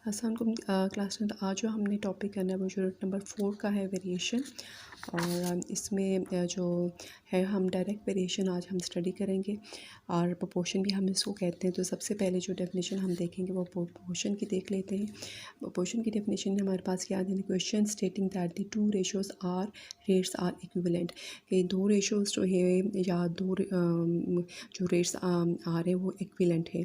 अस्सलाम क्लास में आज जो हमने टॉपिक करना है वो यूनिट नंबर 4 का है वेरिएशन। और इसमें जो है हम डायरेक्ट वेरिएशन आज हम स्टडी करेंगे और प्रोपोर्शन भी हम इसको कहते हैं। तो सबसे पहले जो डेफिनेशन हम देखेंगे वो प्रोपोर्शन की देख लेते हैं। प्रोपोर्शन की डेफिनेशन हमारे पास क्या है, question stating that the two ratios are rates are equivalent. ये दो रेशोज़ जो है या दो जो रेट्स आ रहे हैं वो इक्विवेलेंट है।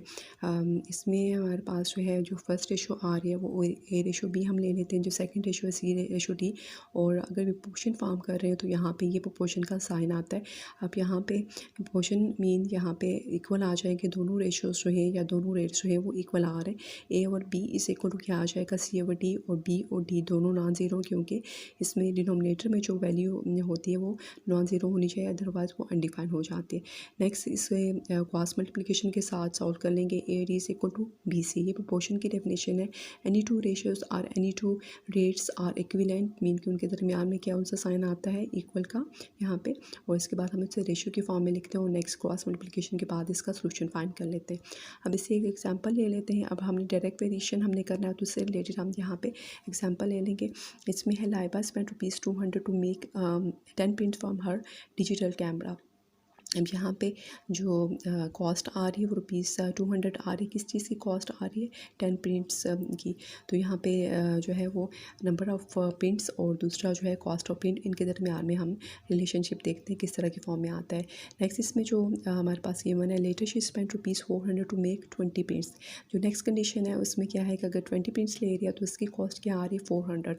इसमें हमारे पास जो है जो फर्स्ट रेशो आ रही है वो ए रेशो बी हम ले लेते हैं, जो सेकंड रेशो है सी रेशो डी। और अगर प्रोपोर्शन फॉर्म कर रहे हैं तो यहाँ पे ये प्रोपोर्शन का साइन आता है। अब यहाँ पे प्रोपोर्शन मीन यहाँ पे इक्वल आ जाएंगे, दोनों रेशोज़ जो है या दोनों रेट्स जो है वो इक्वल आ रहे हैं। ए और बी इस इक्वल टू क्या आ जाएगा, सी ओवर डी, और बी और डी दोनों नॉन ज़ीरो, क्योंकि इसमें डिनोमिनेटर में जो वैल्यू होती है वो नॉन ज़ीरो होनी चाहिए, अदरवाइज़ वो अनडिफाइन हो जाती है। नेक्स्ट इसे क्रॉस मल्टीप्लिकेशन के साथ सॉल्व कर लेंगे। A D is equal to B C, ये प्रोपोर्शन की डेफिनेशन है। Any two ratios are any two rates are equivalent, mean कि उनके दरमियान में क्या उनसे साइन आता है इक्वल का यहाँ पे। और इसके बाद हम इसे रेशियो की फॉर्म में लिखते हैं और नेक्स्ट क्रॉस मल्टीप्लिकेशन के बाद इसका सोल्यूशन फाइंड कर लेते हैं। अब इससे एक एग्जांपल ले लेते हैं। अब हमने डायरेक्ट वेरिएशन हमने करना है तो उससे रिलेटेड हम यहाँ पे एग्जांपल ले लेंगे। इसमें है Laiba spend ₹200 to make 10 print from her digital camera. अब यहाँ पे जो कॉस्ट आ रही है वो ₹200 आ रही है। किस चीज़ की कॉस्ट आ रही है, 10 प्रिंट्स की। तो यहाँ पे जो है वो नंबर ऑफ़ प्रिंट्स और दूसरा जो है कॉस्ट ऑफ प्रिंट, इनके दरमियान में हम रिलेशनशिप देखते हैं किस तरह की फॉर्म में आता है। नेक्स्ट इसमें जो हमारे पास गिवन है, later she spend ₹400 to make 20 prints. जो नेक्स्ट कंडीशन है उसमें क्या है कि अगर 20 प्रिंट्स ले रही है तो उसकी कॉस्ट क्या आ रही है, 400।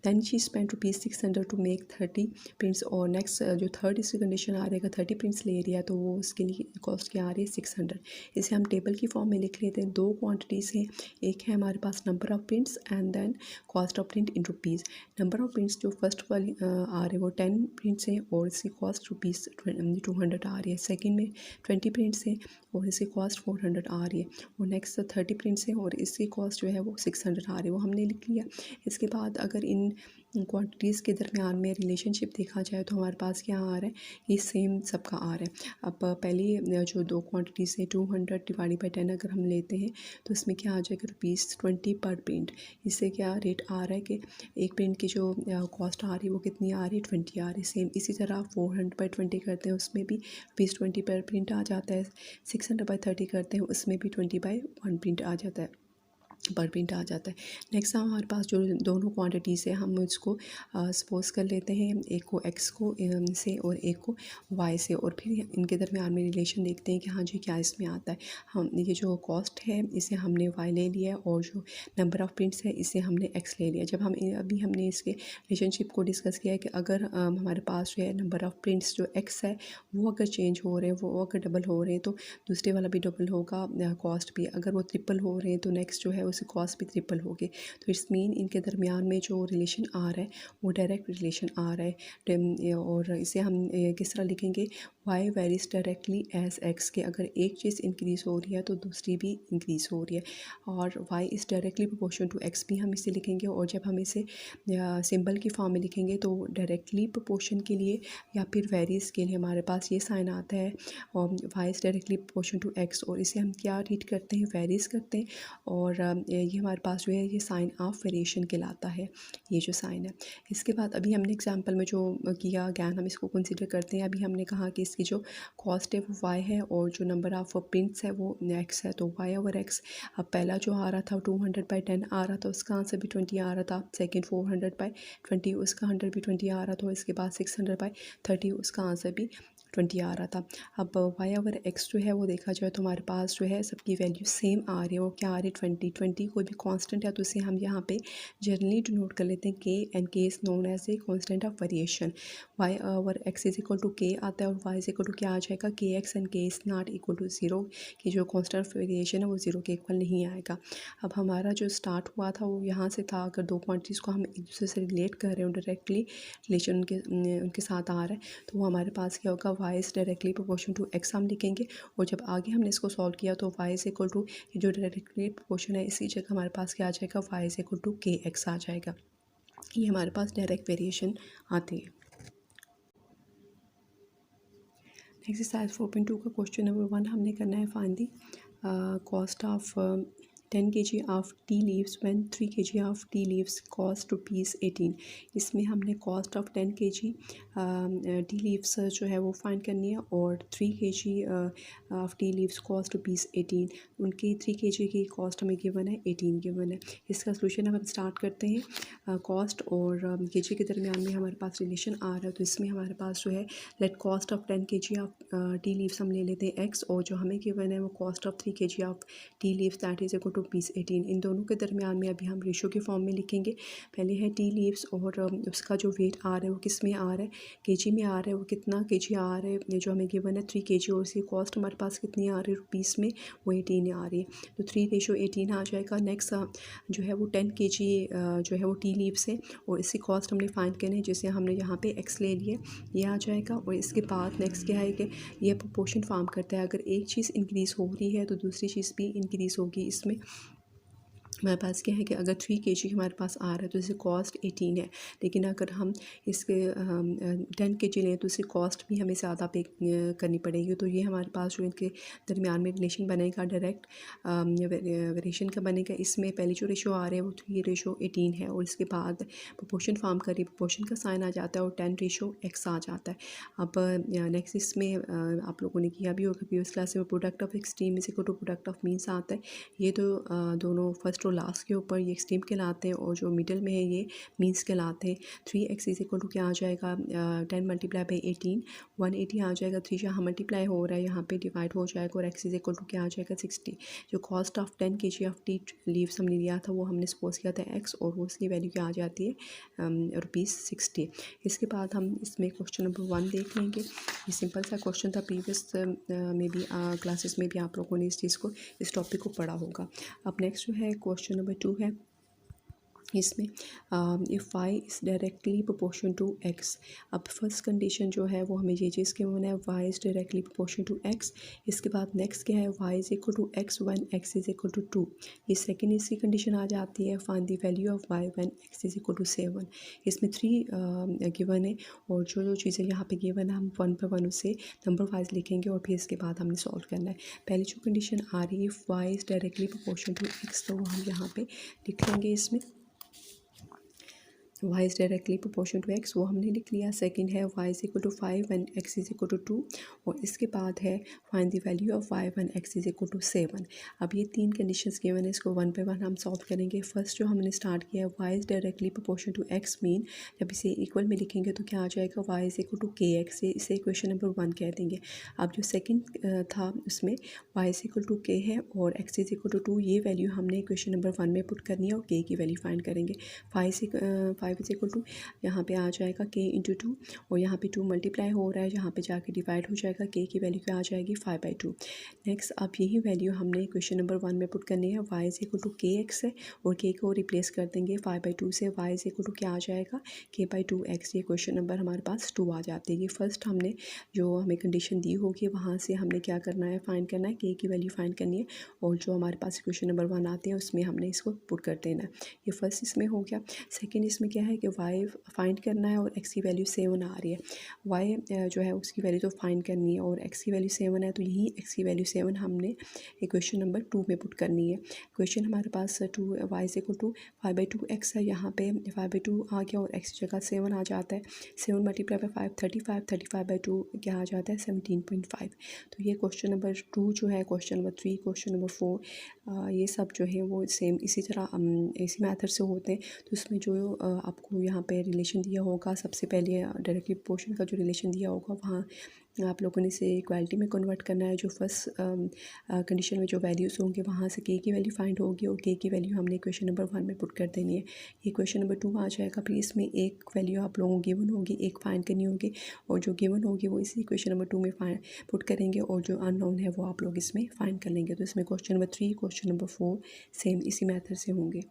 Then she spend ₹600 to make 30 prints. और नेक्स्ट जो थर्ड इसकी कंडीशन आ रहेगा, 30 प्रिंट्स ले रही है तो वो उसके लिए कॉस्ट क्या आ रही है, 600। इसे हम टेबल की फॉर्म में लिख लेते हैं। दो क्वांटिटीज़ हैं, एक है हमारे पास number of prints and then cost of print in rupees. Number of prints जो फर्स्ट वाली आ रहे हैं वो 10 प्रिंट्स हैं और इसकी कॉस्ट ₹200 आ रही है। सेकेंड में 20 प्रिंट्स हैं और इसकी कॉस्ट 400 आ रही है। और नेक्स्ट 30 प्रिंट्स हैं और इसकी कॉस्ट जो है वो 600 आ रही है, वो हमने लिख लिया। इसके बाद अगर इन क्वांटिटीज़ के दरमियान में रिलेशनशिप देखा जाए तो हमारे पास क्या आ रहा है, ये सेम सबका आ रहा है। अब पहली जो दो क्वांटिटीज़ है 200 डिवाइडेड बाई 10 अगर हम लेते हैं तो इसमें क्या आ जाएगा, ₹20 पर प्रिंट। इससे क्या रेट आ रहा है कि एक प्रिंट की जो कॉस्ट आ रही है वो कितनी आ रही है, 20 आ रही है। सेम इसी तरह 400/20 करते हैं उसमें भी ₹20 पर प्रिंट आ जाता है। 600/30 करते हैं उसमें भी 20/1 प्रिंट आ जाता है, पर प्रिंट आ जाता है। नेक्स्ट हमारे पास जो दोनों क्वांटिटीज़ है हम इसको सपोज कर लेते हैं, एक को एक्स को से और एक को वाई से, और फिर इनके दरमियान में रिलेशन देखते हैं कि हाँ जी क्या इसमें आता है। हम ये जो कॉस्ट है इसे हमने वाई ले लिया है और जो नंबर ऑफ़ प्रिंट्स है इसे हमने एक्स ले लिया। जब हम अभी हमने इसके रिलेशनशिप को डिस्कस किया है कि अगर हमारे पास जो है नंबर ऑफ़ प्रिंट्स जो एक्स है वो अगर चेंज हो रहे हैं, वो अगर डबल हो रहे हैं तो दूसरे वाला भी डबल होगा, कॉस्ट भी। अगर वो ट्रिपल हो रहे हैं तो नेक्स्ट जो है उसकी कॉस्ट भी ट्रिपल होगी। तो इट्स मीन इनके दरमियान में जो रिलेशन आ रहा है वो डायरेक्ट रिलेशन आ रहा है। और इसे हम किस तरह लिखेंगे, y varies directly as x, के अगर एक चीज़ इंक्रीज़ हो रही है तो दूसरी भी इंक्रीज़ हो रही है। और y is directly proportion to x भी हम इसे लिखेंगे। और जब हम इसे सिंबल की फॉर्म में लिखेंगे तो डायरेक्टली प्रोपोर्शन के लिए या फिर वेरीज के लिए हमारे पास ये साइन आता है, और y is directly proportion to x, और इसे हम क्या रीड करते हैं, वेरीज करते हैं। और ये हमारे पास जो है ये साइन ऑफ वेरिएशन कहलाता है, ये जो साइन है। इसके बाद अभी हमने एग्जांपल में जो किया ज्ञान हम इसको कंसीडर करते हैं। अभी हमने कहा कि इसकी जो कॉस्ट है वो वाई है और जो नंबर ऑफ प्रिंट्स है वो एक्स है, तो वाई ओवर एक्स। अब पहला जो आ रहा था 200/10 आ रहा था, उसका आंसर भी 20 आ रहा था। सेकेंड 400/20 उसका 100 भी 20 आ रहा था। इसके बाद 600/30 उसका आंसर भी 20 आ रहा था। अब वाई ओवर एक्स जो है वो देखा जाए तो हमारे पास जो है सबकी वैल्यू सेम आ रही है। वो क्या आ रही है, 20 कोई भी कांस्टेंट है तो उसे हम यहाँ पे जनरली डिनोट कर लेते हैं k, and k is known as a constant of variation. Y over x is equal to k आता है और वाई इज इक्वल टू क्या आ जाएगा, k x, and k is not equal to zero, कि जो कांस्टेंट ऑफ वेरिएशन है वो ज़ीरो के इक्वल नहीं आएगा। अब हमारा जो स्टार्ट हुआ था वो यहाँ से था, अगर दो क्वांटिटीज़ को हम एक दूसरे से रिलेट कर रहे हो, डायरेक्टली रिलेशन उनके साथ आ रहा है, तो वो हमारे पास क्या होगा, y is directly proportion to x हम लिखेंगे। और जब आगे हमने इसको सॉल्व किया तो वाई इज इक्वल टू जो डायरेक्टली प्रोपोर्शन है इसी जगह हमारे पास क्या आ जाएगा, Y is equal to k x आ जाएगा। ये हमारे पास डायरेक्ट वेरिएशन आती है। एक्सरसाइज 4.2 का क्वेश्चन नंबर 1 हमने करना है, find the cost of 10 kg of tea leaves when 3 kg of tea leaves cost ₹18। इसमें हमने cost of 10 kg tea leaves जो है वो फाइंड करनी है और 3 kg of tea leaves cost ₹18। उनकी 3 kg की कॉस्ट हमें गिवन है 18 गिवन है। इसका सोल्यूशन हम स्टार्ट करते हैं। कॉस्ट और kg के दरमियान में हमारे पास रिलेशन आ रहा है, तो इसमें हमारे पास जो है let cost of 10 kg of tea leaves हम ले लेते हैं x, और जो हमें गिवन है वो cost of 3 kg of tea leaves that is equal to ₹18। इन दोनों के दरमियान में अभी हम रेशो के फॉर्म में लिखेंगे। पहले है टी लीव्स और उसका जो वेट आ रहा है वो किस में आ रहा है, kg में आ रहा है। वो कितना kg आ रहा है जो हमें गिवन है 3 kg, और उसकी कॉस्ट हमारे पास कितनी आ रही है रुपीस में, वो 18 आ रही है। तो 3:18 आ जाएगा। नेक्स्ट जो है वो 10 kg जो है वो टी लीव्स है और इसकी कॉस्ट हमने फाइंड करनी है, जैसे हमने यहाँ पे x ले लिया, ये आ जाएगा। और इसके बाद नेक्स्ट क्या है कि ये प्रोपोर्शन फॉर्म करता है। अगर एक चीज़ इंक्रीज़ हो रही है तो दूसरी चीज़ भी इंक्रीज़ होगी। इसमें हमारे पास क्या है कि अगर 3 kg हमारे पास आ रहा है तो इसकी कॉस्ट 18 है, लेकिन अगर हम इसके 10 kg लें तो इसकी कॉस्ट भी हमें ज़्यादा पे करनी पड़ेगी। तो ये हमारे पास जो इनके दरमियान में रिलेशन बनेगा डायरेक्ट वेरिएशन का बनेगा। इसमें पहले जो रेशो आ रहा है वो 3:18 है, और इसके बाद प्रोपोर्शन फॉर्म करिए, प्रोपोर्शन का साइन आ जाता है और 10:x आ जाता है। अब नेक्स्ट इसमें आप लोगों ने किया भी होगा प्रीवियस क्लास में, product of extreme is equal to product of means आता है। ये तो दोनों फर्स्ट और लास्ट के ऊपर ये एक्सट्रीम कहलाते हैं, और जो मिडल में है ये मीन्स कहलाते हैं। 3x इज इक्वल टू क्या आ जाएगा 10 मल्टीप्लाई बाई 18, 180 आ जाएगा। 3 यहाँ मल्टीप्लाई हो रहा है, यहाँ पे डिवाइड हो जाएगा, और x इज इक्वल टू क्या आ जाएगा 60। जो cost of 10 kg of tea leaves हमने लिया था वो हमने सपोज किया था x, और वो उसकी वैल्यू क्या आ जाती है ₹60। इसके बाद हम इसमें क्वेश्चन नंबर 1 देख लेंगे। ये सिंपल सा क्वेश्चन था, प्रीवियस में भी क्लासेस में भी आप लोगों ने इस चीज़ को, इस टॉपिक को पढ़ा होगा। अब नेक्स्ट जो है क्वेश्चन नंबर 2 है। इसमें if y is directly proportion to x। अब फर्स्ट कंडीशन जो है वो हमें ये चीज़ के होना है, y is directly proportion to x। इसके बाद नेक्स्ट क्या है, y is equal to x when x is equal to 2। ये सेकंड इसकी कंडीशन आ जाती है, find the value of y when x is equal to 7। इसमें 3 गिवन है, और जो जो चीज़ें यहाँ पे गिवन है हम 1 पर 1 उसे नंबर वाइज लिखेंगे, और फिर इसके बाद हमने सॉल्व करना है। पहली जो कंडीशन आ रही है y is directly proportion to x, तो वो हम यहाँ पे लिख लेंगे। इसमें y is directly proportion to x, वो हमने लिख लिया। सेकंड है y is equal to 5 and x is equal to 2, और इसके बाद है find the value of y when x is equal to 7। अब ये 3 कंडीशंस गिवन है, इसको 1 पे 1 हम सॉल्व करेंगे। फर्स्ट जो हमने स्टार्ट किया है y is directly proportion to x mean, जब इसे इक्वल में लिखेंगे तो क्या आ जाएगा y is equal to kx, इसे इक्वेशन नंबर 1 कह देंगे। अब जो सेकंड था उसमें y is equal to k है और x इज़ इक्वल टू 2, ये वैल्यू हमने इक्वेशन नंबर 1 में पुट करनी है और k की वैल्यू फाइंड करेंगे। 5 इज इक्वल टू यहाँ पे आ जाएगा k इंटू 2, और यहाँ पे 2 मल्टीप्लाई हो रहा है, यहाँ पे जाके डिवाइड हो जाएगा, k की वैल्यू क्या आ जाएगी 5/2। नेक्स्ट अब यही वैल्यू हमने क्वेश्चन नंबर 1 में पुट करनी है। y is equal to kx है, और k को रिप्लेस कर देंगे 5/2 से। y इज इक्वल टू क्या आ जाएगा k/2x। ये क्वेश्चन नंबर हमारे पास 2 आ जाती है। ये फर्स्ट हमने जो हमें कंडीशन दी होगी वहाँ से हमने क्या करना है, फाइंड करना है, k की वैल्यू फाइंड करनी है, और जो हमारे पास क्वेश्चन नंबर 1 आते हैं उसमें हमने इसको पुट कर देना है। ये फर्स्ट इसमें हो गया। सेकेंड इसमें क्या है कि y फाइंड करना है और x की वैल्यू 7 आ रही है। y जो है उसकी वैल्यू तो फाइंड करनी है, और x की वैल्यू 7 है, तो यही x की वैल्यू 7 हमने इक्वेशन नंबर 2 में पुट करनी है। क्वेश्चन हमारे पास 2 y is equal to 5/2x है, यहाँ पे 5/2 आ गया और x की जगह 7 आ जाता है। 7 मल्टीप्लाई बाई 5 35, 35/2 क्या आ जाता है 17.5। तो ये क्वेश्चन नंबर 2 जो है, क्वेश्चन नंबर 3, क्वेश्चन नंबर 4 ये सब जो है वो सेम इसी तरह इसी मेथड से होते हैं। तो उसमें जो आपको यहाँ पे रिलेशन दिया होगा, सबसे पहले डायरेक्टली प्रोपोर्शन का जो रिलेशन दिया होगा वहाँ आप लोगों ने इसे इक्वालिटी में कन्वर्ट करना है। जो फर्स्ट कंडीशन में जो वैल्यूज़ होंगे वहाँ से k की वैल्यू फाइंड होगी, और k की वैल्यू हमने क्वेश्चन नंबर 1 में पुट कर देनी है। ये क्वेश्चन नंबर 2 आ जाएगा। फिर इसमें एक वैल्यू आप लोगों को गिवन होगी, एक फाइंड करनी होगी, और जो गिवन होगी वो इसी क्वेश्चन नंबर 2 में पुट करेंगे, और जो अननोन है वो आप लोग इसमें फाइंड कर लेंगे। तो इसमें question number 3, question number 4 same इसी मैथड से होंगे।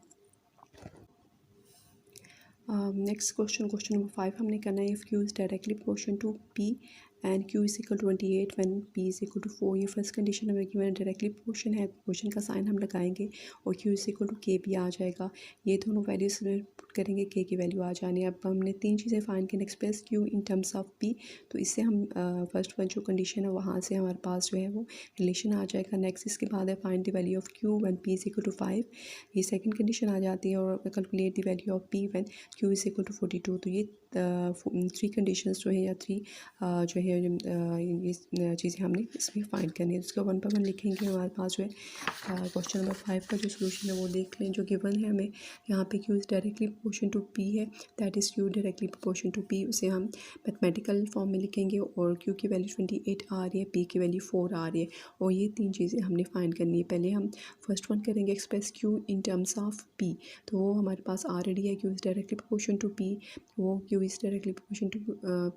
नेक्स्ट क्वेश्चन नंबर 5 हमने करना है, if q is directly proportion to p and q is equal 28 when p is equal to 4। ये फर्स्ट कंडीशन हमें गिवन डायरेक्टली प्रोपोर्शन है, प्रोपोर्शन का साइन हम लगाएंगे और q is equal to k भी आ जाएगा। ये दोनों वैल्यूज पुट करेंगे, के की वैल्यू आ जानी है। अब हमने 3 चीज़ें फाइंड की, express Q in terms of P, तो इससे हम फर्स्ट वन जो कंडीशन है वहाँ से हमारे पास जो है वो रिलेशन आ जाएगा। नेक्स्ट इसके बाद है find the value of q when p is equal to 5, ये सेकंड कंडीशन आ जाती है। और calculate the value of p when q is equal to 42, तो ये 3 कंडीशंस जो है या 3 जो है ये चीज़ें हमने इसमें फाइंड करनी है। उसका 1 बाय 1 लिखेंगे। हमारे पास जो है क्वेश्चन नंबर 5 का जो सोल्यूशन है वो देख लें। जो गिवन है हमें यहाँ पे Q is directly proportion to P है, that is Q directly proportion to P, उसे हम मैथमेटिकल फॉर्म में लिखेंगे। और क्यू की वैल्यू 28 आ रही है, पी की वैल्यू 4 आ रही है, और ये 3 चीज़ें हमने फाइंड करनी है। पहले हम फर्स्ट वन करेंगे, express Q in terms of P, तो वो हमारे पास ऑलरेडी है, Q is directly proportion to P, वो Q is directly proportion to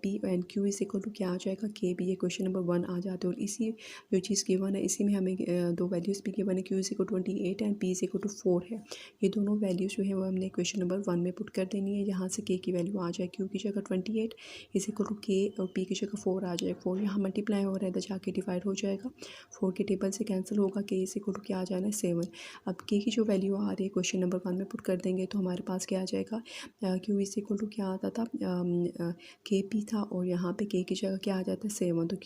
P and Q is equal to क्या आ जाएगा, के बी। ये क्वेश्चन नंबर 1 आ जाते हैं। और इसी जो चीज़ गिवन है इसी में हमें दो वैल्यूज़ भी गिवन है, Q is equal 28 and p is equal to 4 है। ये दोनों वैल्यूज़ जो है वो हमने क्वेश्चन नंबर 1 में पुट कर देनी है। यहाँ से के की वैल्यू आ जाए, क्यू की जगह 28 इज़ इक्वल टू के, और पी की जगह 4 आ जाए। 4 यहाँ मल्टीप्लाई हो रहा है, इधर जाके डिवाइड हो जाएगा, 4 के टेबल से कैंसिल होगा, के इज़ इक्वल टू क्या आ जाना है, 7। अब के की जो वैल्यू आ रही है क्वेश्चन नंबर 1 में पुट कर देंगे, तो हमारे पास क्या आ जाएगा, क्यू इज़ इक्वल टू क्या आता था, के पी था, और यहाँ पे के की जगह क्या आ जाता है, 7, तो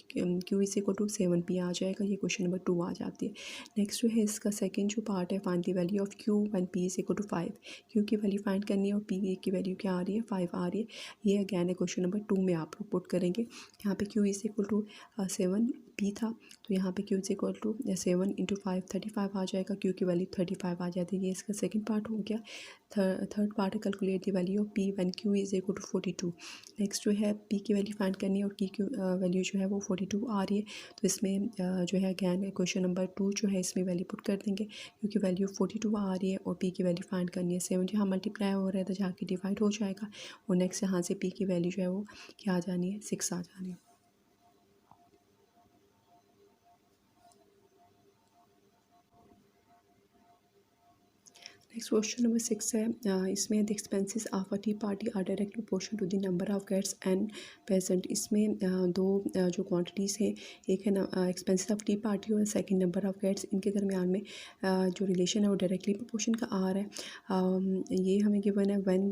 Q is equal to 7 P आ जाएगा। ये क्वेश्चन नंबर 2 आ जाती है। नेक्स्ट जो है इसका सेकंड जो पार्ट है, find the value of q when p is equal to 5, q की वैल्यू फाइंड करनी है और पी की वैल्यू क्या आ रही है, 5 आ रही है। ये अगैन है क्वेश्चन नंबर 2 में आप लोग पुट करेंगे। यहाँ पे Q is equal to 7 p था, तो यहाँ पे Q is equal to 7 into 5 35 आ जाएगा, क्यू की वैल्यू 35 आ जाती है। ये इसका सेकंड पार्ट हो गया। थर्ड पार्ट है calculate the value of p when q is equal to 42। Next जो है पी की वैल्यू फाइंड करनी है और की वैल्यू जो है वो 42 आ रही है, तो इसमें जो है अगैन क्वेश्चन नंबर 2 जो है इसमें वैल्यू पुट कर देंगे, क्योंकि वैल्यू 42 आ रही है और पी की वैल्यू फाइंड करनी है। 7 जहाँ मल्टीप्लाई हो रहा है तो जाके डिवाइड हो जाएगा, और नेक्स्ट यहाँ से पी की वैल्यू जो है वो क्या आ जानी है, 6 आ जानी है। नेक्स्ट क्वेश्चन नंबर 6 है, इसमें the expenses of a tea party are direct proportion to the number of guests and present. इसमें दो जो क्वांटिटीज़ हैं, एक है एक्सपेंसेस ऑफ टी पार्टी और सेकंड नंबर ऑफ गेट्स, इनके दरमियान में जो रिलेशन है वो डायरेक्टली प्रोपोर्शन का आ रहा है। ये हमें गिवन है when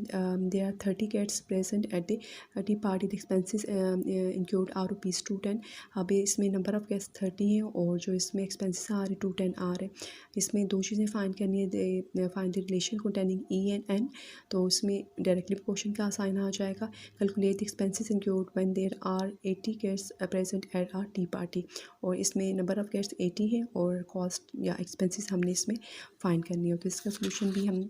there are 30 guests present at the tea party, the expenses include are rupees 210। अब इसमें नंबर ऑफ गेट्स 30 हैं और जो इसमें एक्सपेंसेस आ रहे 210 आ रहे हैं। इसमें दो चीज़ें फाइंड करनी है, find the relation containing E and N, तो उसमें डायरेक्टली प्रोपोर्शन का साइन आ जाएगा। Calculate expenses include when there are 80 guests present at our tea party, और इसमें नंबर ऑफ गेट्स 80 है और कॉस्ट या एक्सपेंसेस हमने इसमें फाइंड करनी है। तो इसका सोल्यूशन भी हम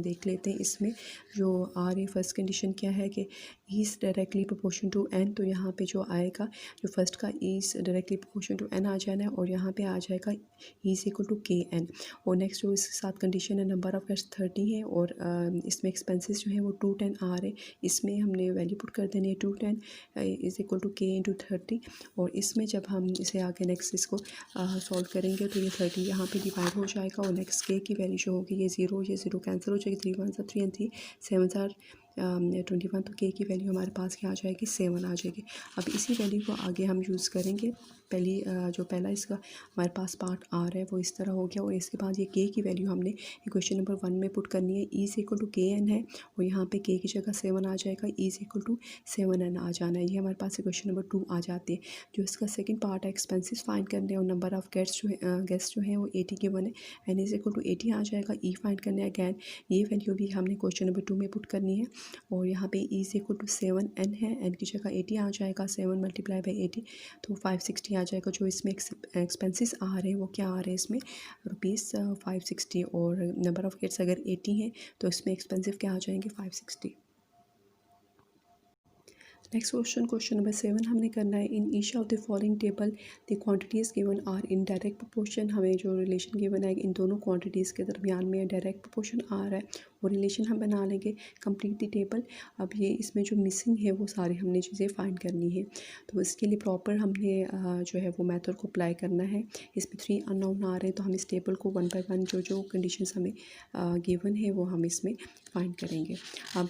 देख लेते हैं। इसमें जो आ रही फर्स्ट कंडीशन क्या है कि is directly proportion to N, तो यहाँ पे जो आएगा जो फर्स्ट का is directly proportion to N आ जाना है, और यहाँ पे आ जाएगा is equal to K N. और नेक्स्ट जो इसके साथ कंडीशन है, नंबर ऑफ गेट्स 30 है और इसमें एक्सपेंसेस जो है वो 210 आ रहे, इसमें हमने वैल्यू पुट कर देनी है 210 इज़ इक्वल टू के इंटू 30। और इसमें जब हम इसे आगे नेक्स्ट इसको सॉल्व करेंगे तो ये 30 यहाँ पे डिवाइड हो जाएगा, और नेक्स्ट के की वैल्यू जो होगी ये ज़ीरो कैंसिल हो जाएगी, 3 1 3 एंड 3 7 आर 21, तो के की वैल्यू हमारे पास क्या आ जाएगी, 7 आ जाएगी। अब इसी वैल्यू को आगे हम यूज़ करेंगे। जो पहला इसका हमारे पास पार्ट आ रहा है वो इस तरह हो गया, और इसके बाद ये के की वैल्यू हमने क्वेश्चन नंबर 1 में पुट करनी है। E equal to K N है, और यहाँ पे के की जगह 7 आ जाएगा, ई इक्वल टू 7 एन आ जाना है। ये हमारे पास क्वेश्चन नंबर 2 आ जाती है। जो इसका सेकंड पार्ट है, एक्सपेंसेस फाइंड करने और नंबर ऑफ गेट्स जो है वो 80 के 1 है, एन इज इक्वल टू 80 आ जाएगा। ई फाइंड करने अगैन ये वैल्यू भी हमने क्वेश्चन नंबर 2 में पुट करनी है, और यहाँ पे ई इक्वल टू 7 एन है, एन की जगह 80 आ जाएगा, 7 मल्टीप्लाई बाई 80 तो 560 आ जाएगा। जो इसमें एक्सपेंसेस आ रहे हैं वो क्या आ रहे हैं, इसमें रुपीज़ 560, और नंबर ऑफ गेट्स अगर 80 हैं तो इसमें एक्सपेंसिव क्या आ जाएंगे, 560। नेक्स्ट क्वेश्चन नंबर 7 हमने करना है। In each of the following table the quantities given are in direct proportion. हमें जो रिलेशन गिवन है इन दोनों क्वांटिटीज़ के दरमियान में डायरेक्ट प्रोपोर्शन आ रहा है, वो रिलेशन हम बना लेंगे। Complete the table. अब ये इसमें जो मिसिंग है वो सारी हमने चीज़ें फाइंड करनी है, तो इसके लिए प्रॉपर हमने जो है वो मेथड को अप्लाई करना है। इसमें 3 अननोन आ रहे हैं, तो हम इस टेबल को 1 बाय 1 जो कंडीशंस हमें गिवन है वो हम इसमें फाइंड करेंगे। अब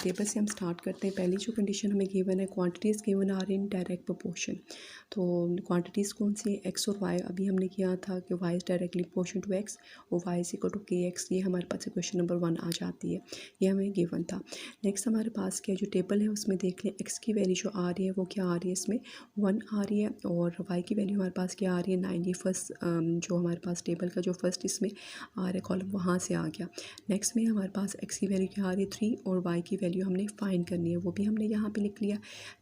टेबल से हम स्टार्ट करते हैं। पहली जो कंडीशन हमें गिवन है, quantities given are in direct proportion. तो क्वांटिटीज़ कौन सी है, एक्स और वाई। अभी हमने किया था कि y is directly proportion to x और y is equal to k x. ये हमारे पास क्वेश्चन नंबर 1 आ जाती है, ये हमें गिवन था। नेक्स्ट हमारे पास क्या जो टेबल है उसमें देख लें x की वैल्यू जो आ रही है वो क्या आ रही है, इसमें 1 आ रही है और y की वैल्यू हमारे पास क्या आ रही है 9। ये फर्स्ट जो हमारे पास टेबल का जो फर्स्ट इसमें आ रहा है कॉलम वहाँ से आ गया। नेक्स्ट में हमारे पास x की वैल्यू क्या आ रही है 3 और y की वैल्यू हमने फाइंड करनी है, वो भी हमने यहाँ पे लिख लिया।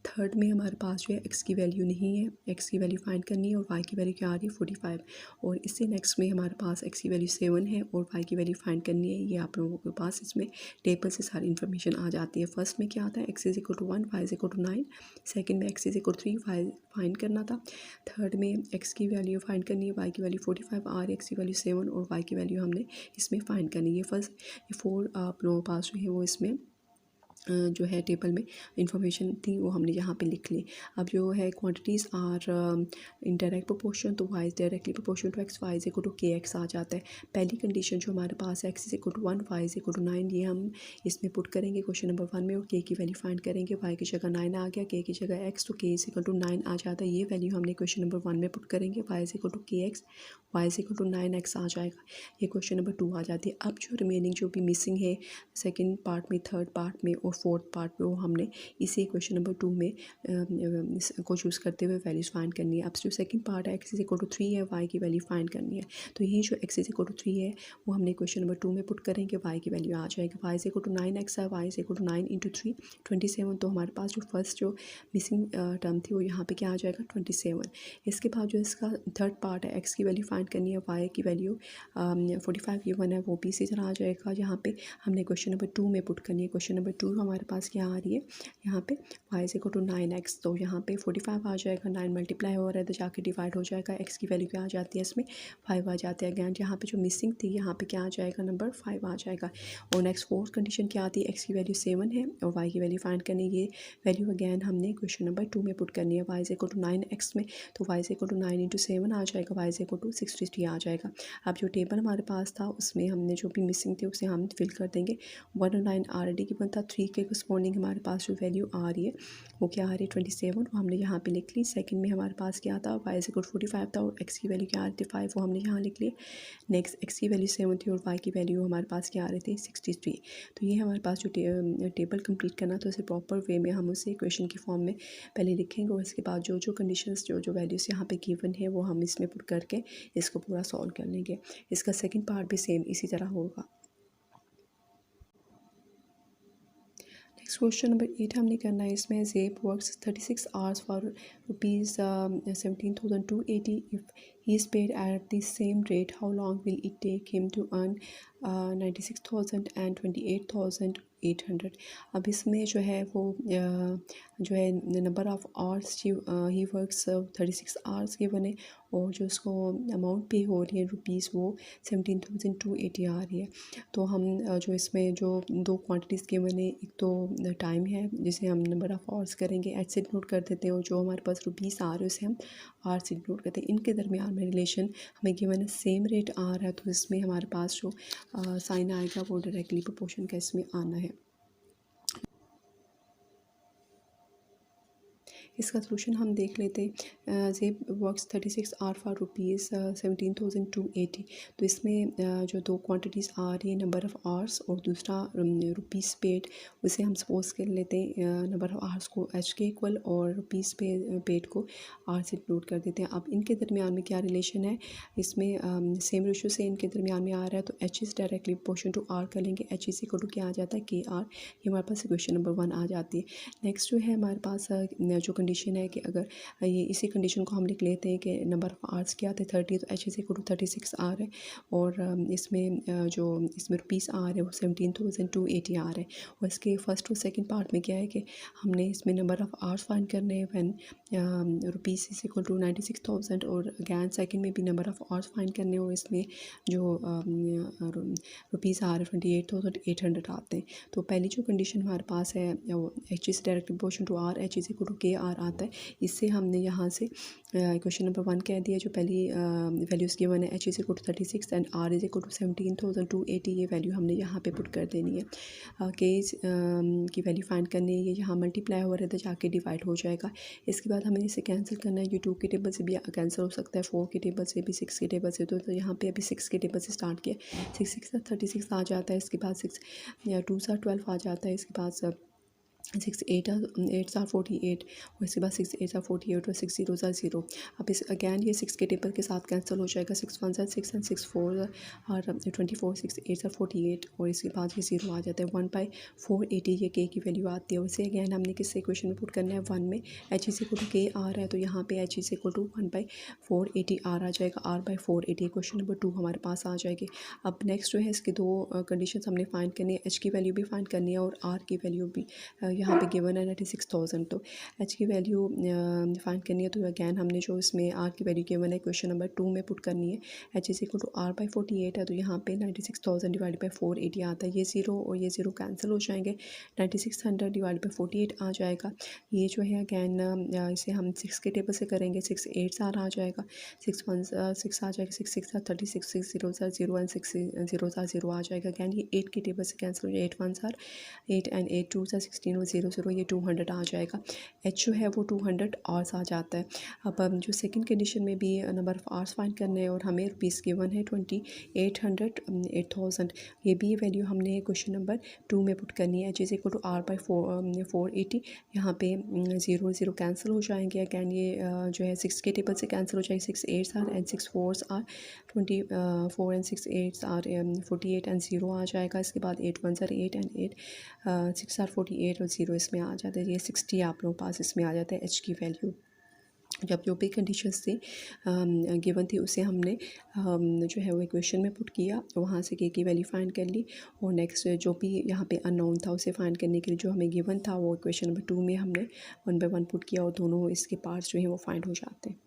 थर्ड में हमारे पास जो है x की वैल्यू नहीं है, x की वैल्यू फाइंड करनी है और y की वैल्यू क्या आ रही है 45। और इससे नेक्स्ट में हमारे पास x की वैल्यू 7 है और y की वैल्यू फाइंड करनी है। ये आप लोगों के पास इसमें टेबल से सारी इन्फॉर्मेशन आ जाती है। फर्स्ट में क्या आता है x is equal to 1, y is equal to 9। Second में x is equal to 3, y find करना था। थर्ड में x की वैल्यू फाइंड करनी है, y की वैल्यू 45 आ रही है, x की वैल्यू 7 और y की वैल्यू हमने इसमें फाइंड करनी है। ये फर्स्ट ये 4 आप लोगों के पास जो है वो इसमें जो है टेबल में इंफॉर्मेशन थी वो हमने यहाँ पे लिख ली। अब जो है quantities are in direct proportion, तो y is directly proportion to x, y is equal to kx आ जाता है। पहली कंडीशन जो हमारे पास है x is equal to 1, y is equal to 9, ये हम इसमें पुट करेंगे क्वेश्चन नंबर 1 में और k की वैल्यू फाइंड करेंगे। y की जगह 9 आ गया, k की जगह x, तो k इज इक्वल टू 9 आ जाता है। ये वैल्यू हमने क्वेश्चन नंबर 1 में पुट करेंगे, y is equal to kx, y is equal to 9x आ जाएगा। ये क्वेश्चन नंबर 2 आ जाती है। अब जो रिमेनिंग जो भी मिसिंग है सेकेंड पार्ट में, थर्ड पार्ट में और फोर्थ पार्ट में, वो हमने इसी क्वेश्चन नंबर 2 में को चूज़ करते हुए वैल्यूज़ फाइंड करनी है। अब जो सेकंड पार्ट है x इज इक्वल टू 3 है, y की वैल्यू फाइंड करनी है। तो ये जो x इज इक्वल टू 3 है वो हमने क्वेश्चन नंबर 2 में पुट करेंगे, y की वैल्यू आ जाएगी। y is equal to 9x है, y is equal to 9 into 3 27। तो हमारे पास जो फर्स्ट जो मिसिंग टर्म थी वो यहाँ पे क्या आ जाएगा 27। इसके बाद जो इसका थर्ड पार्ट है x की वैल्यू फाइंड करनी है, y की वैल्यू 45 गिवन है, वो भी इसी तरह आ जाएगा। यहाँ पे हमने क्वेश्चन नंबर 2 में पुट करनी है। क्वेश्चन नंबर 2 हमारे पास क्या आ रही है यहाँ पे y is equal to 9x, तो यहाँ पे 45 आ जाएगा, 9 मल्टीप्लाई हो रहा है तो जाके डिवाइड हो जाएगा। x की वैल्यू क्या आ जाती है इसमें 5 आ जाती है। अगैन यहाँ पे जो मिसिंग थी यहाँ पे क्या आ जाएगा नंबर 5 आ जाएगा। और नेक्स्ट फोर्थ कंडीशन क्या आती है, x की वैल्यू 7 है और y की वैल्यू फाइंड करनी है। ये वैल्यू अगैन हमने क्वेश्चन नंबर 2 में पुट करनी है, y is equal to 9x में, तो y is equal to 9 into 7 आ जाएगा, y इज इक्वल टू 63 आ जाएगा। अब जो टेबल हमारे पास था उसमें हमने जो भी मिसिंग थे उसे हम फिल कर देंगे। 1 और 9 ऑलरेडी गिवन था, 3 के करस्पॉन्डिंग हमारे पास जो वैल्यू आ रही है वो क्या आ रही है 27, वो हमने यहाँ पे लिख ली। सेकंड में हमारे पास क्या था y इज इक्वल 45 था और x की वैल्यू क्या आ रही थी 5, वो हमने यहाँ लिख लिया। नेक्स्ट x की वैल्यू 7 थी और y की वैल्यू हमारे पास क्या आ रही थी 63। तो ये हमारे पास जो टेबल कंप्लीट करना तो उसे प्रॉपर वे में हम उसे क्वेश्चन की फॉर्म में पहले लिखेंगे और इसके बाद जो जो कंडीशंस जो वैल्यूज़ यहाँ पे गिवन है वो हम इसमें पुट करके इसको पूरा सॉल्व कर लेंगे। इसका सेकेंड पार्ट भी सेम इसी तरह होगा। नेक्स्ट क्वेश्चन नंबर 8 हमने करना है। इसमें Zeb works 36 hours for rupees 17,280 if he is paid at the same rate how long will it take him to earn 96,000 and 28,800। अब इसमें जो है वो जो है number of hours he works 36 hours के बने और जो उसको अमाउंट पे हो रही है रुपीज़ वो 17,280 आ रही है। तो हम जो इसमें जो दो क्वांटिटीज़ के बने, एक तो टाइम है जिसे हम नंबर ऑफ़ आवर्स करेंगे एच से नोट कर देते हैं और जो हमारे पास रुपीज़ आ रहे हैं उसे हम आर से नोट करते हैं। इनके दरमियान में रिलेशन हमें गिवन है सेम रेट आ रहा है, तो इसमें हमारे पास जो साइन आएगा वो डायरेक्टली प्रोपोर्शन का इसमें आना है। इसका सोल्यूशन हम देख लेते हैं। ज़ेब वर्क्स 36 आवर फॉर रुपीज़ 17,280। तो इसमें जो दो क्वांटिटीज़ आ रही है नंबर ऑफ़ आवर्स और दूसरा रुपीज़ पेड, उसे हम सपोज कर लेते हैं नंबर ऑफ़ आवर्स को एच के इक्वल और रुपीज़ पेड को आर से नोट कर देते हैं। अब इनके दरमियान में क्या रिलेशन है, इसमें सेम रेशो से इनके दरमियान में आ रहा है तो H is directly proportion to R कर लेंगे। एच इज़ इक्वल टू क्या आ जाता है के आर, ये हमारे पास क्वेश्चन नंबर 1 आ जाती है। नेक्स्ट जो है हमारे पास जो कंडीशन है कि अगर ये इसी कंडीशन को हम लिख लेते हैं कि नंबर ऑफ़ आवर्स क्या थे 30, तो H is equal to 36 R है और इसमें जो इसमें रुपीज़ आ रहे हैं वो 17,280 आ रहे हैं। और इसके फर्स्ट और सेकंड पार्ट में क्या है कि हमने इसमें नंबर ऑफ़ आवर्स फाइंड करने हैं when rupees is equal to 96,000 और अगैन सेकंड में भी नंबर ऑफ़ आवर्स फाइंड करने और इसमें जो रुपीज़ आ रहे हैं 28,800 आते हैं। तो पहली जो कंडीशन हमारे पास है H is direct proportion to R, H is equal to K R आता है। इससे हमने यहाँ से क्वेश्चन नंबर 1 कह दिया, जो पहली वैल्यूज़ गिवन है h is equal to 36 and r is equal to 17,280, ये वैल्यू हमने यहाँ पे पुट कर देनी है। k की वैल्यू फाइंड करनी है, ये यहाँ मल्टीप्लाई हो रहा है तो जाके डिवाइड हो जाएगा। इसके बाद हमें इसे कैंसिल करना है, ये 2 के टेबल से भी कैंसिल हो सकता है, 4 के टेबल से भी, 6 के टेबल से, तो यहाँ पे अभी 6 के टेबल से स्टार्ट किया। 6 6 36 आ जाता है, इसके बाद 6 या 2 12 आ जाता है, इसके बाद 6 8 8 48 और इसके बाद 6 8 48 और 6 0 0। अब इस अगैन ये 6 के टेबल के साथ कैंसिल हो जाएगा, 6 1 6 एंड 6 4 और 24, 6 8 48 और इसके बाद ये 0 आ जाता है। 1/480 ये k की वैल्यू आती है। वैसे अगैन हमने किससे इक्वेशन में पुट करना है, 1 में h is equal to k आ रहा है, तो यहाँ पे h is equal to 1/480 r आ जाएगा, r/480 क्वेश्चन नंबर 2 हमारे पास आ जाएगी। अब नेक्स्ट जो है इसके दो कंडीशन हमने फाइंड करनी है, h की वैल्यू भी फाइंड करनी है और r की वैल्यू भी। यहाँ पे गिवन है 96,000, तो h की वैल्यू फाइंड करनी है, तो अगैन हमने जो इसमें r की वैल्यू गिवन है क्वेश्चन नंबर 2 में पुट करनी है। h is equal to r/48 है, तो यहाँ पे 96,000 डिवाइड बाई 480 आता है, ये 0 और ये 0 कैंसिल हो जाएंगे, 9600 डिवाइड बाई 48 आ जाएगा। ये जो है अगैन इसे हम 6 के टेबल से करेंगे, 6 8 आ जाएगा, 6 1 6 आ जाएगा, 6 6 36, 6 0 0 एंड 6 0 0 आ जाएगा। अगैन ये 8 के टेबल से कैंसिल हो जाएगा, 8 1 8 एंड 8 2 16 और 0 0, ये 200 आ जाएगा। h जो है वो 200 आवर्स आ जाता है। अब हम जो सेकंड कंडीशन में भी नंबर ऑफ आवर्स फाइंड करने हैं और हमें रुपीज़ गिवन है 2800 8000, ये भी वैल्यू हमने क्वेश्चन नंबर 2 में पुट करनी है। h is equal to r/480, यहाँ पे 0 0 कैंसिल हो जाएंगे। अगैन ये जो है 6 के टेबल से कैंसिल हो जाएगी, 6 8 एंड 6 4 24 एंड 6 8 48 एंड 0 आ जाएगा। इसके बाद 8 1 8 एंड 8 6 48 और 0 इसमें आ जाता है, ये 60 आप लोगों के पास इसमें आ जाता है h की वैल्यू। जब जो भी कंडीशंस थी गिवन थी उसे हमने जो है वो इक्वेशन में पुट किया, वहाँ से k की वैल्यू फाइंड कर ली और नेक्स्ट जो भी यहाँ पे अननोन था उसे फाइंड करने के लिए जो हमें गिवन था वो इक्वेशन नंबर 2 में हमने 1 बाय 1 पुट किया और दोनों इसके पार्ट्स जो हैं वो फाइंड हो जाते हैं।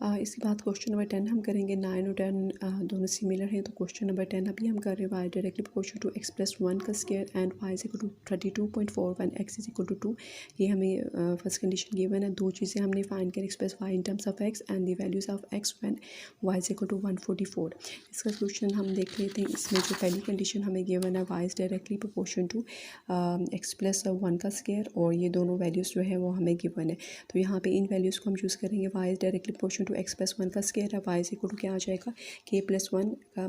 इसके बाद क्वेश्चन नंबर 10 हम करेंगे। 9 और 10 दोनों सिमिलर हैं, तो क्वेश्चन नंबर 10 अभी हम कर रहे हैं Y directly proportional to x plus 1 का square and y is equal to 32.4 when x is equal to 2। ये हमें फर्स्ट कंडीशन गिवन है। दो चीज़ें हमने फाइंड करें, x plus y in terms of x and the values of x when y is equal to 144। इसका solution हम देख लेते हैं। इसमें जो पहली कंडीशन हमें गिवन है y is directly proportional to x plus 1 का स्क्वायर और ये दोनों वैल्यूज़ जो है वो हमें गिवन है, तो यहाँ पे इन वैल्यूज़ को हम चूज़ करेंगे। y is directly proportional to x plus 1 का स्क्वायर है, y इज इक्वल टू क्या आ जाएगा, k प्लस 1 का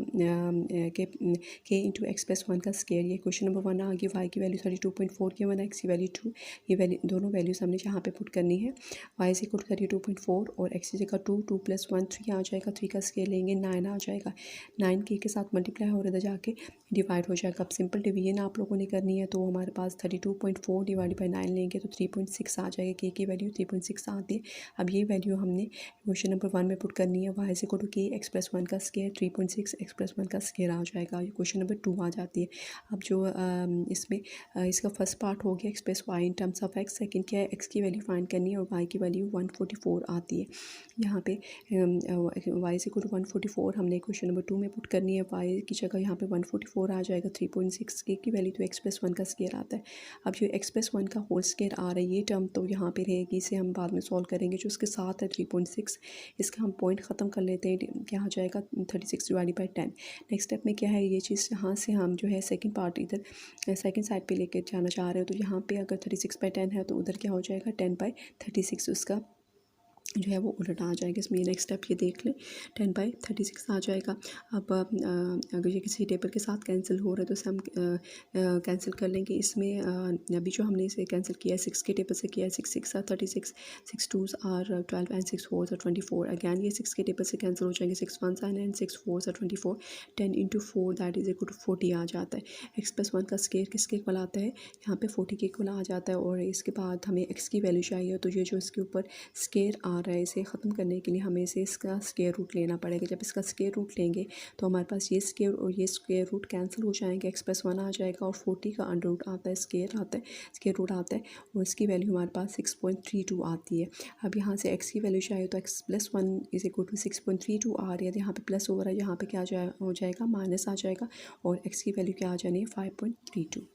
k इंटू एक्स प्लस 1 का स्क्वायर। ये क्वेश्चन नंबर 1 आ गया। y की वैल्यू 32.4 की 1, x की वैल्यू 2, ये वैल्यू दोनों वैल्यूज़ हमने यहाँ पे पुट करनी है। y इज इक्वल टू 32.4 और x is equal to 2 plus 1 3 आ जाएगा, 3 का स्क्वायर लेंगे 9 आ जाएगा, 9 k के साथ मल्टीप्लाई हो रहा था जाके डिवाइड हो जाएगा। अब सिंपल डिवीजन आप लोगों ने करनी है, तो हमारे पास 32.4 डिवाइड बाई 9 लेंगे तो 3.6 आ जाएगा, k की वैल्यू 3.6 आती है। अब ये वैल्यू हमने क्वेश्चन नंबर 1 में पुट करनी है। y is equal to k X plus 1 का स्क्वायर 3.6 x प्लस 1 का स्क्वायर आ जाएगा, ये क्वेश्चन नंबर 2 आ जाती है। अब जो इसमें इसका फर्स्ट पार्ट हो गया x plus Y in terms of x, second क्या है x की वैल्यू फाइंड करनी है और y की वैल्यू 144 आती है। यहाँ पे y इज इक्वल टू 144 हमने क्वेश्चन नंबर 2 में पुट करनी है, y की जगह यहाँ पे 144 आ जाएगा। 3.6 k की वैल्यू तो x प्लस 1 का स्क्वायर आता है। अब जो x प्लस 1 का होल स्क्वायर आ रहा है ये टर्म तो यहाँ पे रहेगी, इसे हम बाद में सॉल्व करेंगे। जो उसके साथ है 3.6, इसका हम पॉइंट ख़त्म कर लेते हैं, क्या हो जाएगा 36 डिवाइड बाई 10। नेक्स्ट स्टेप में क्या है, ये चीज़ यहाँ से हम जो है सेकंड पार्ट इधर सेकंड साइड पे लेके जाना चाह रहे हो, तो यहाँ पे अगर 36/10 है तो उधर क्या हो जाएगा 10/36, उसका जो है वो उलट आ जाएगा। इसमें नेक्स्ट स्टेप ये देख लें 10/36 आ जाएगा। अब अगर ये किसी टेबल के साथ कैंसिल हो रहा है तो इसे हम कैंसिल कर लेंगे। इसमें अभी जो हमने इसे कैंसिल किया है 6 के टेबल से किया है, 6 6 are 36, 6 2s are 12 and 6 4s are 24। Again ये 6 के टेबल से कैंसिल हो जाएंगे, 6 1s are 9 and 6 4s are 24। 10 into 4 that is equal to 40 आ जाता है। x प्लस 1 का स्क्वायर किसके इक्वल आता है, यहाँ पे 40 के इक्वल आ जाता है। और इसके बाद हमें x की वैल्यू चाहिए, तो ये जो इसके ऊपर स्क्वायर आ रहा है इसे ख़त्म करने के लिए हमें इसे इसका स्क्वायर रूट लेना पड़ेगा। जब इसका स्क्वायर रूट लेंगे तो हमारे पास ये स्क्वायर और ये स्क्वायर रूट कैंसिल हो जाएंगे, x प्लस 1 आ जाएगा और 40 का अंडर रूट आता है, स्क्वायर रूट आता है और इसकी वैल्यू हमारे पास 6.32 आती है। अब यहाँ से x की वैल्यू चाहिए तो x plus 1 is equal to 6.32 आ रही है, यहाँ पे प्लस ओवर है, यहाँ पे क्या हो जाएगा माइनस आ जाएगा और x की वैल्यू क्या आ जानी है 5.32।